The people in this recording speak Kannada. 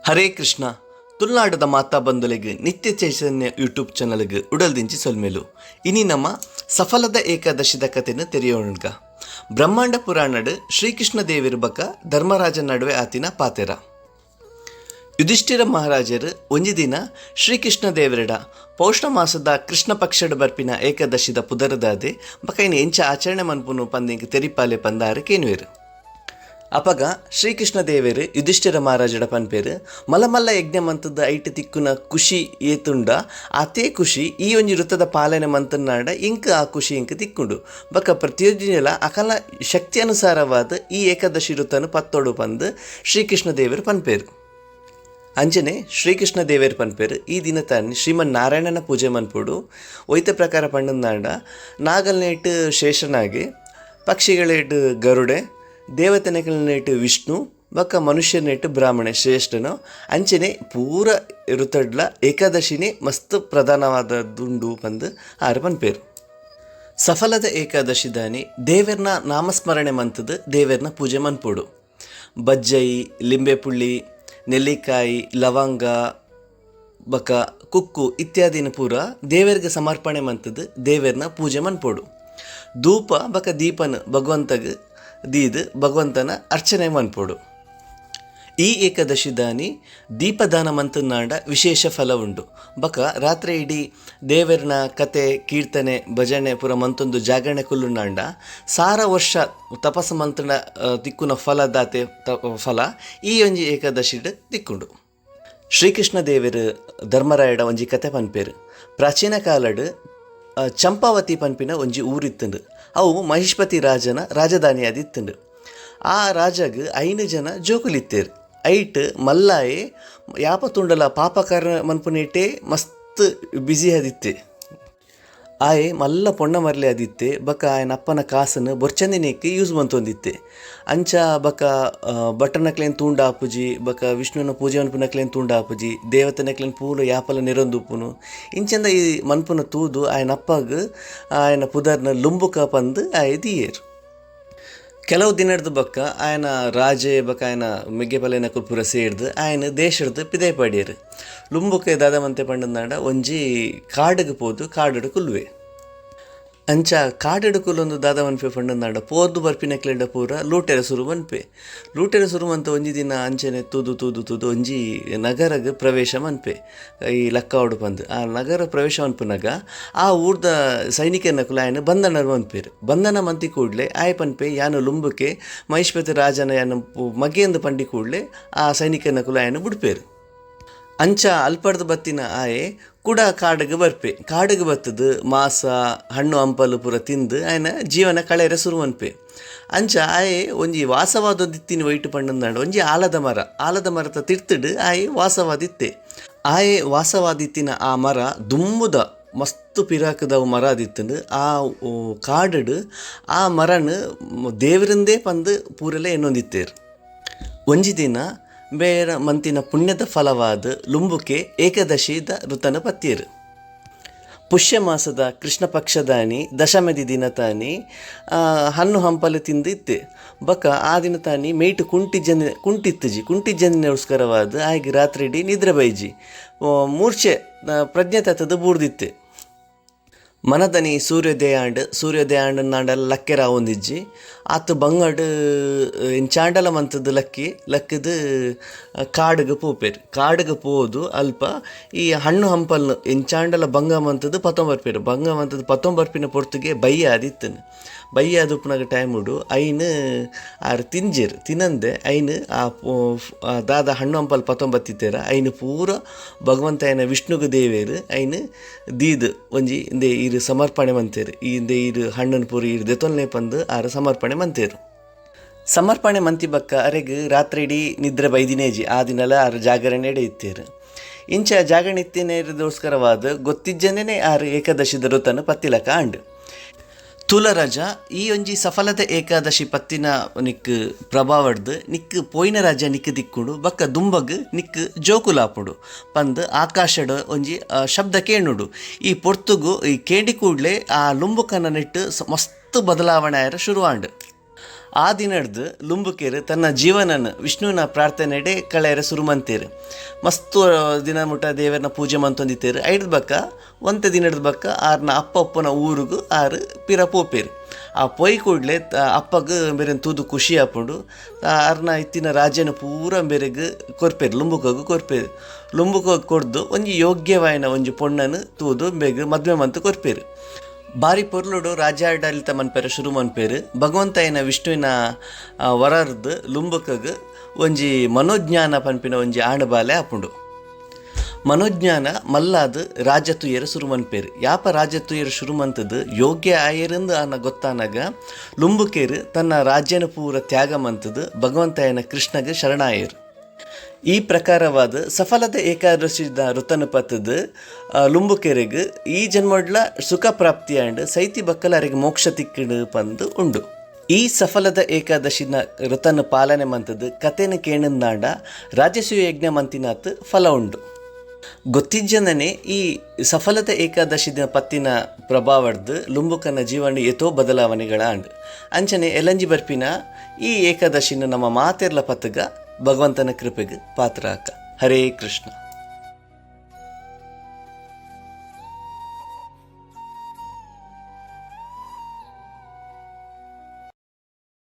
ಹರೇ ಕೃಷ್ಣ. ತುಳುನಾಡದ ಮಾತಾ ಬಂಧುಲೆಗ್ ನಿತ್ಯ ಚೈತನ್ಯ ಯೂಟ್ಯೂಬ್ ಚಾನಲ್ಗ್ ಉಡಲ್ದಿಂಚಿ ಸೊಲ್ಮೆಲು. ಇನಿ ನಮ್ಮ ಸಫಲದ ಏಕಾದಶಿದ ಕಥೆನ ತೆರೆಯೋಣಗ. ಬ್ರಹ್ಮಾಂಡ ಪುರಾಣಡ್ ಶ್ರೀಕೃಷ್ಣ ದೇವಿರ ಬಕ ಧರ್ಮರಾಜನ ನಡುವೆ ಆತಿನ ಪಾತೆರ. ಯುಧಿಷ್ಠಿರ ಮಹಾರಾಜರು ಒಂಜಿ ದಿನ ಶ್ರೀಕೃಷ್ಣ ದೇವರಡ ಪೌಷ್ಣ ಮಾಸದ ಕೃಷ್ಣ ಪಕ್ಷದ ಬರ್ಪಿನ ಏಕಾದಶಿದ ಪುದರದಾದೆ ಬಕೈನ ಎಂಚ ಆಚರಣೆ ಮನ್ಪುನು ಪಂದಿಗೆ ತೆರಿಪಾಲೆ ಪಂದಾರು ಕೇನುವೆರು. ಅಪಗ ಶ್ರೀಕೃಷ್ಣ ದೇವೇರು ಯುಧಿಷ್ಠಿರ ಮಹಾರಾಜಡ ಪನ್ಪೇರು ಮಲ್ಲ ಯಜ್ಞ ಮಂತದ ಐಟ್ ತಿಕ್ಕುನ ಖುಷಿ ಏತುಂಡ ಅತೇ ಖುಷಿ ಈ ಒಂಜಿ ವೃತ್ತದ ಪಾಲನೆ ಮಂತನಾಡ ಇಂಕ ಆ ಖುಷಿ ಇಂಕ ತಿಕ್ಕುಂಡು ಬಕ ಪ್ರತಿಯೊಂದಿನ ಅಕಲ ಶಕ್ತಿ ಅನುಸಾರವಾದ ಈ ಏಕಾದಶಿ ವೃತ್ತನು ಪತ್ತೋಡು ಪಂದು ಶ್ರೀಕೃಷ್ಣ ದೇವರು ಪನ್ಪೇರು. ಅಂಜನೆ ಶ್ರೀಕೃಷ್ಣ ದೇವೇರು ಪನ್ಪೇರು ಈ ದಿನ ತಾನು ಶ್ರೀಮನ್ ನಾರಾಯಣನ ಪೂಜೆ ಮನ್ಪುಡು ಒಯ್ತ ಪ್ರಕಾರ ಪಂಡನಾಡ ನಾಗಲ್ನೇಟ್ ಶೇಷನಾಗಿ ಪಕ್ಷಿಗಳೇಟ್ ಗರುಡೆ ದೇವತೆನೆಗಳನ್ನೇಟು ವಿಷ್ಣು ಬಕ್ಕ ಮನುಷ್ಯನೇಟು ಬ್ರಾಹ್ಮಣ ಶ್ರೇಷ್ಠನೋ ಅಂಚನೆ ಪೂರ ಇರುತ್ತಡ್ಲ ಏಕಾದಶಿನೇ ಮಸ್ತ್ ಪ್ರಧಾನವಾದದುಂಡು ಬಂದು ಆರು ಪನ್ಪೇರು. ಸಫಲದ ಏಕಾದಶಿ ದಾನಿ ದೇವರನ್ನ ನಾಮಸ್ಮರಣೆ ಮಂತದ್ದು ದೇವರನ್ನ ಪೂಜೆ ಮನ್ಪುಡು. ಬಜ್ಜೈ ಲಿಂಬೆ ಪುಳ್ಳಿ ನೆಲ್ಲಿಕಾಯಿ ಲವಂಗ ಬಕ ಕುಕ್ಕು ಇತ್ಯಾದಿನ ಪೂರ ದೇವರಿಗೆ ಸಮರ್ಪಣೆ ಮಂತದ್ದು ದೇವರನ್ನ ಪೂಜೆ ಮನ್ಪೋಡು. ಧೂಪ ಬಕ ದೀಪನ ಭಗವಂತಗೆ ದೀದು ಭಗವಂತನ ಅರ್ಚನೆ ಮನ್ಪೋಡು. ಈ ಏಕಾದಶಿ ದಾನಿ ದೀಪದಾನ ಮಂತನಾಡ ವಿಶೇಷ ಫಲ ಉಂಡು. ಬಕ ರಾತ್ರಿ ಇಡೀ ದೇವರನ ಕತೆ ಕೀರ್ತನೆ ಭಜನೆ ಪುರ ಮಂತೊಂದು ಜಾಗರಣೆ ಕುಲ್ಲುನಾಂಡ ಸಾರ ವರ್ಷ ತಪಸ್ಸು ಮಂತನ ತಿಕ್ಕುನ ಫಲದಾತೆ ಫಲ ಈ ಒಂಜಿ ಏಕಾದಶಿಡ್ ತಿಕ್ಕುಂಡು. ಶ್ರೀಕೃಷ್ಣ ದೇವರು ಧರ್ಮರಾಯಡ ಒಂಜಿ ಕತೆ ಪನ್ಪೇರು. ಪ್ರಾಚೀನ ಕಾಲಡ್ ಚಂಪಾವತಿ ಪನ್ಪಿನ ಒಂಜಿ ಊರಿತ್ತಂಡು. ಅವು ಮಹಿಷ್ಪತಿ ರಾಜನ ರಾಜಧಾನಿಯಾದಿತ್ತಂಡು. ಆ ರಾಜಗ್ 5 ಜನ ಜೋಕುಲಿತ್ತೇರು. ಐಟ್ ಮಲ್ಲಾಯೆ ಯಾಪ ತುಂಡಲ ಪಾಪಕಾರ ಮನ್ಪುನೇಟೇ ಮಸ್ತ್ ಬ್ಯುಸಿ ಆದಿತ್ತೆ. ಆಯೆ ಮಲ್ಲ ಪೊಣ್ಣ ಮರಲೆ ಆದಿತ್ತೆ. ಬಕ ಆಯನ ಅಪ್ಪನ ಕಾಸನ್ನು ಬೊರ್ಚಂದಿನೇಕ್ಕೆ ಯೂಸ್ ಮಂತೊಂದಿತ್ತೆ. ಅಂಚ ಬಕ ಬಟನಕ್ಲೇನು ತೂಂಡ ಆಪುಜಿ ಬಕ ವಿಷ್ಣುವಿನ ಪೂಜೆ ಮನ್ಪುನಕ್ಲೇನು ತೂಂಡ ಆಪುಜಿ ದೇವತನಕ್ಲೇನು ಪೂಲು ಯಾಪಲ ನಿರೊಂದುಪ್ಪುನು ಇಂಚಂದ ಈ ಮನ್ಪುನ ತೂದು ಆಯನ ಅಪ್ಪಗ ಆಯನ ಪುದರ್ನ ಲುಂಬುಕ ಪಂದು ಆಯೆ ದಿಯೇರು. ಕೆಲವು ದಿನದ ಬಕ್ಕ ಆಯನ ರಾಜೆ ಬಕ ಆಯನ ಮೆಗ್ಗೆಪಲೆನ ಕುಲ್ಪುರ ಸೇರ್ದು ಆಯನ ದೇಶದ ಪಿದೆ ಪಡ್ಯರು. ಲುಂಬುಕೆ ದಾದ ಮಂತೆ ಪಂಡನಾಡ ಒಂಜಿ ಕಾಡಿಗೆ ಪೋದು ಕಾಡಡು ಕುಲ್ವೆ. ಅಂಚ ಕಾಡಡು ಕುಲ್ಲೊಂದು ದಾದ ಮನ್ಪೆ ಪಂಡನಾಡ ಪೋದು ಬರ್ಪಿನಕ್ಲೆಂಡ ಪೂರ ಲೂಟೆರ ಸುರು ಮನ್ಪೆ. ಲೂಟೆರ ಸುರು ಮಂತ ಒಂಜಿ ದಿನ ಅಂಚನೆ ತೂದು ಒಂಜಿ ನಗರಗ ಪ್ರವೇಶ ಮನ್ಪೆ. ಈ ಲಕ್ಕವಾಡು ಪಂದು ಆ ನಗರ ಪ್ರವೇಶ ಮನ್ಪುನಾಗ ಆ ಊರ್ದ ಸೈನಿಕನ ಕುಲ ಆಯನ ಬಂಧನ ಮನ್ಪೇರು. ಬಂಧನ ಮಂತಿ ಕೂಡಲೇ ಆಯ ಪನ್ಪೆ ಯಾನು ಲುಂಬುಕೆ ಮಹಿಷ್ಪತಿ ರಾಜನ ಯಾನು ಮಗೆಂದು ಪಂಡಿ ಕೂಡಲೇ ಆ ಸೈನಿಕನ ಕುಲ ಆಯನ ಬಿಡ್ಪೇರು. ಅಂಚ ಅಲ್ಪಡ್ದು ಬತ್ತಿನ ಆಯೆ ಕೂಡ ಕಾಡಿಗೆ ಬರ್ಪೆ. ಕಾಡಿಗೆ ಬತ್ತದು ಮಾಸ ಹಣ್ಣು ಹಂಪಲು ಪೂರ ತಿಂದು ಆಯನ ಜೀವನ ಕಳೆಯರ ಸುರು ಮನ್ಪೆ. ಅಂಚ ಆಯೆ ಒಂಜಿ ವಾಸವಾದದಿತ್ತಿನ ವೈಟು ಪಂಡನಾಡ ಒಂಜಿ ಆಲದ ಮರದ ತಿರ್ತಡು ಆಯೆ ವಾಸವಾದಿತ್ತೆ. ಆಯೆ ವಾಸವಾದಿತ್ತಿನ ಆ ಮರ ದುಂಬುದ ಮಸ್ತು ಪಿರಾಕದ ಮರ ಆದಿತ್ತಂಡು ಆ ಕಾಡಡು ಆ ಮರನು ದೇವರಿಂದೇ ಪಂದು ಪೂರಲೆ ಎನ್ನೊಂದಿತ್ತೇರು. ಒಂಜಿ ದಿನ ಬೇರೆ ಮಂತಿನ ಪುಣ್ಯದ ಫಲವಾದ ಲುಂಬುಕೆ ಏಕಾದಶಿದ ಋತನ ಪತ್ಯರು. ಪುಷ್ಯ ಮಾಸದ ಕೃಷ್ಣ ಪಕ್ಷದಾನಿ ದಶಮದಿ ದಿನ ತಾನಿ ಹಣ್ಣು ಹಂಪಲು ತಿಂದಿತ್ತೆ. ಬಕ ಆ ದಿನ ತಾನಿ ಮೇಯ್ಟು ಕುಂಟಿಜ್ಜನಿಗೋಸ್ಕರವಾದ ಆಯ್ಗೆ ರಾತ್ರಿ ಇಡೀ ನಿದ್ರೆ ಬೈಜಿ ಮೂರ್ಛೆ ಪ್ರಜ್ಞೆ ತತ್ತದ ಬೂರ್ದಿತ್ತೆ. ಮನದನಿ ಸೂರ್ಯೋದಯ ನಾಂಡಲ ಲಕ್ಕೆರ ಒಂದಿಜ್ಜಿ ಆತು ಬಂಗಡ್ ಚಾಂಡಲ ಮಂತದ ಲಕ್ಕದು ಕಾಡಿಗೆ ಪೋಪೇರು. ಕಾಡಿಗೆ ಪೋದು ಅಲ್ಪ ಈ ಹಣ್ಣು ಹಂಪಲ್ನು ಎಂಚಾಂಡಲ ಬಂಗ ಮಂತದ್ದು ಪತ್ತೊಂಬರ್ಪೇರು. ಬಂಗ ಮಂತದ್ದು ಪತ್ತೊಂಬರ್ಪಿನ ಪೊರ್ತುಗೆ ಬಯ್ಯ ಆದಿತ್ತನು. ಬಯ್ಯ ಆದುಪ್ಪನಾಗ ಟೈಮ್ ಉಡು ಐನು ಆರು ತಿಂಜೇರು ತಿನ್ನಂದೆ ಐನು ಆ ದಾದ ಹಣ್ಣು ಹಂಪಲ್ ಪತ್ತೊಂಬತ್ತಿತ್ತೇರ ಐನು ಪೂರ ಭಗವಂತ ಆಯನ ವಿಷ್ಣುಗ ದೇವೇರು ಐನು ದೀದು ಒಂಜಿ ಇಂದೆ ಇರು ಸಮರ್ಪಣೆ ಮಂತೇರು. ಈ ಇಂದೆ ಇರು ಹಣ್ಣನ್ನು ಪೂರ ಇರು ದೆತೊಲ್ನೆ ಪಂದು ಆರು ಸಮರ್ಪಣೆ ಮಂತೇರು. ಸಮರ್ಪಣೆ ಮಂತಿ ಬಕ್ಕ ಅರೆಗ್ ರಾತ್ರಿ ಇಡೀ ನಿದ್ರೆ ಬೈದಿನೇಜಿ ಆ ದಿನಲ ಆರು ಜಾಗರಣೆ ಇತ್ತೇರು. ಇಂಚ ಜಾಗರಣೆ ಇತ್ತಿನೇರದೋಸ್ಕರವಾದ ಗೊತ್ತಿಜ್ಜನೇ ಆರು ಏಕಾದಶಿದ ಋತನು ಪತ್ತಿಲಕ ಅಂಡು. ತುಲರಾಜ ಈ ಒಂಜಿ ಸಫಲದ ಏಕಾದಶಿ ಪತ್ತಿನ ನಿಕ್ ಪ್ರಭಾವಡ್ದು ನಿಕ್ ಪೋಯಿನ ರಾಜ ನಿಕ್ ದಿಕ್ಕುಡು ಬಕ್ಕ ದುಂಬಗ್ ನಿಕ್ ಜೋಕುಲಾಪುಡು ಪಂದ್ ಆಕಾಶಡ್ ಒಂಜಿ ಶಬ್ದ ಕೇಣುಡು. ಈ ಪೊರ್ತುಗು ಈ ಕೇಂಡಿ ಕೂಡ್ಲೆ ಆ ಲುಂಬುಕನ ನೆಟ್ಟು ಮಸ್ತ್ ಬದಲಾವಣೆ ಆಯರ ಶುರುವಾಂಡು. ಆ ದಿನ ಹಿಡ್ದು ಲುಂಬುಕೇರು ತನ್ನ ಜೀವನನ ವಿಷ್ಣುವಿನ ಪ್ರಾರ್ಥನೆಡೆ ಕಳೆಯರ ಸುರುಮಂತೇರು ಮಸ್ತು ದಿನ ಮುಟ್ಟ ದೇವರನ್ನ ಪೂಜೆ ಮಂತೊಂದಿತ್ತೇರು ಐಡ್ದ ಬಕ್ಕ ಒಂತೆ ದಿನ ಹಿಡ್ದು ಬಕ್ಕ ಆರ್ನ ಅಪ್ಪ ಅಪ್ಪನ ಊರಿಗೂ ಆರು ಪಿರ ಪೋಪೇರು ಆ ಪೊಯ್ ಕೂಡಲೇ ಅಪ್ಪಗೆ ಬೇರೆ ತೂದು ಖುಷಿ ಹಾಕೊಂಡು ಆರ್ನ ಇತ್ತಿನ ರಾಜ್ಯನ ಪೂರ ಬೇರೆಗೆ ಕೊರ್ಪೇರು ಲುಂಬುಕೋಗು ಕೊರ್ಪೇರು ಲುಂಬುಕೋಗಿ ಕೊಡ್ದು ಒಂಜಿ ಯೋಗ್ಯವಾಯಿನ ಒಂಜಿ ಪೊಣ್ಣನು ತೂದು ಬೇಗ ಮದುವೆ ಮಂತು ಕೊರ್ಪೇರು ಬಾರಿ ಪೊರ್ಲುಡು ರಾಜ್ಯಾಡಳಿತ ಮನ್ಪೇರು ಶುರು ಮನ್ಪೇರು ಭಗವಂತಾಯಿನ ವಿಷ್ಣುವಿನ ವರರ್ದು ಲುಂಬುಕಗ್ ಒಂಜಿ ಮನೋಜ್ಞಾನ ಪನ್ಪಿನ ಒಂಜಿ ಆಣಬಾಲೆ ಆಪುಂಡು. ಮನೋಜ್ಞಾನ ಮಲ್ಲಾದು ರಾಜ ತುಯ್ಯರು ಶುರು ಮನ್ಪೇರು ಯಾಪ ರಾಜ ತುಯ್ಯರು ಶುರು ಮಂತದ್ದು ಯೋಗ್ಯ ಆಯರಂದು ಅನ್ನ ಗೊತ್ತಾನಾಗ ಲುಂಬುಕೇರು ತನ್ನ ರಾಜ್ಯನ ಪೂರ ತ್ಯಾಗ ಮಂತದ್ದು ಭಗವಂತಾಯನ ಕೃಷ್ಣಗೆ ಶರಣಾಯರು. ಈ ಪ್ರಕಾರವಾದ ಸಫಲದ ಏಕಾದಶಿದ ಋತನ ಪತ್ತದ ಲುಂಬುಕೆರೆಗೆ ಈ ಜನ್ಮಡ್ಲ ಸುಖ ಪ್ರಾಪ್ತಿ ಆಂಡ್ ಸೈತಿ ಬಕ್ಕಲ ಅವರಿಗೆ ಮೋಕ್ಷ ತಿಕ್ಕಿಡು ಪಂದು ಉಂಡು. ಈ ಸಫಲದ ಏಕಾದಶಿನ ಋತನ ಪಾಲನೆ ಮಂತದ್ದು ಕಥೆನ ಕೇಣಂದಾಂಡ ರಾಜಸೂಯ ಯಜ್ಞ ಮಂತಿನಾತ್ ಫಲ ಉಂಡು. ಗೊತ್ತಿಜ್ಜನೇ ಈ ಸಫಲದ ಏಕಾದಶಿದ ಪತ್ತಿನ ಪ್ರಭಾವಡ್ದು ಲುಂಬುಕನ ಜೀವನ ಎತೋ ಬದಲಾವಣೆಗಳ ಅಂಡು ಅಂಚನೆ ಎಲಂಜಿ ಬರ್ಪಿನ ಈ ಏಕಾದಶಿನ ನಮ್ಮ ಮಾತೆರ್ಲ ಪತ್ತಗ ಭಗವಂತನ ಕೃಪೆಗೆ ಪಾತ್ರ ಆಕ. ಹರೇ ಕೃಷ್ಣ.